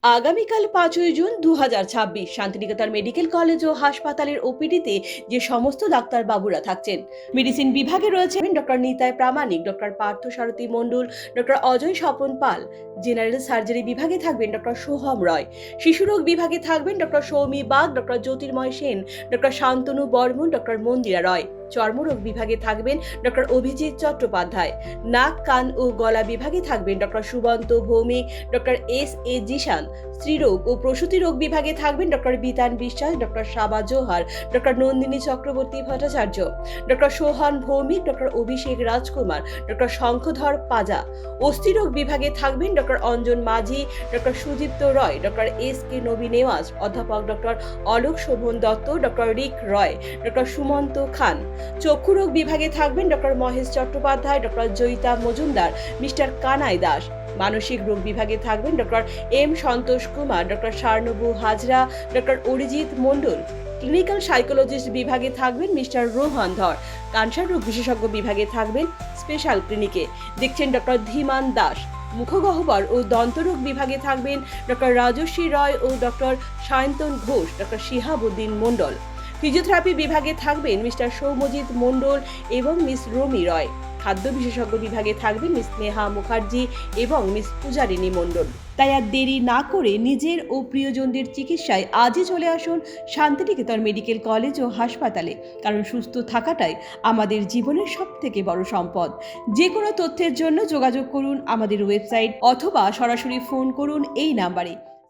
আগামীকাল 5ই June 2026 Santiniketan medical college ও হাসপাতালের ওপিডিতে যে সমস্ত ডাক্তারবাবুরা থাকছেন, মেডিসিন বিভাগে রয়েছেন ডক্টর নিতাই প্রামাণিক, ডক্টর পার্থ সারথী মণ্ডল, ডক্টর অজয় স্বপন পাল। জেনারেল সার্জারি বিভাগে থাকবেন ডক্টর সোহম রয়। শিশুরোগ বিভাগে থাকবেন ডক্টর সৌমি বাগ, ডক্টর জ্যোতির্ময় সেন, ডক্টর শান্তনু বর্মন, ডক্টর মন্দিরা রয়। চর্মরোগ বিভাগে থাকবেন ডক্টর অভিজিৎ চট্টোপাধ্যায়। নাক, কান ও গলা বিভাগে থাকবেন doctor Subanta Bhowmik, doctor S Zeeshan. স্ত্রীরোগ ও প্রসূতি রোগ বিভাগে থাকবেন doctor Bitan Biswas, doctor Saba Johar, doctor Nandini Chakraborty Bhattacharya, doctor Sohan Bhowmik, doctor Abhishek Rajkumar, doctor Shankhadhar Paja. অস্থিরোগ বিভাগে থাকবেন doctor Anjan Majhi, doctor Sudipta Roy, doctor S Nabi Newaz, অধ্যাপক doctor Alok Shobhan Dutta, doctor Rik Roy, doctor Sumanta Khan. চক্ষুরোগ বিভাগে থাকবেন doctor Mahesh Chattopadhyay, doctor Joyita Majumdar, mister Kanai Das. মানসিক রোগ বিভাগে থাকবেন doctor M Santosh Kumar, doctor শার্নবু Hazra, doctor Arijit মণ্ডল। ক্লিনিক্যাল সাইকোলজিস্ট বিভাগে থাকবেন মিস্টার রোহন ধর। ক্যান্সার রোগ বিশেষজ্ঞ বিভাগে থাকবেন স্পেশাল ক্লিনিকে দেখছেন ডক্টর ধীমান দাস। মুখগহ্বর ও দন্তরোগ বিভাগে থাকবেন ডক্টর রাজশ্রী রয় ও ডক্টর সায়ন্তন ঘোষ, ডক্টর শিহাবুদ্দিন মণ্ডল। ফিজিওথেরাপি বিভাগে থাকবেন মিস্টার সৌমজিৎ মণ্ডল এবং মিস রমি রয়। খাদ্য বিশেষজ্ঞ বিভাগে থাকবেন মিস নেহা মুখার্জি এবং মিস পূজারিনী মণ্ডল। তাই আর দেরি না করে নিজের ও প্রিয়জনদের চিকিৎসায় আজই চলে আসুন শান্তিনিকেতন মেডিকেল কলেজ ও হাসপাতালে, কারণ সুস্থ থাকাটাই আমাদের জীবনের সবথেকে বড় সম্পদ। যে কোনো তথ্যের জন্য যোগাযোগ করুন আমাদের ওয়েবসাইট অথবা সরাসরি ফোন করুন এই নাম্বারে।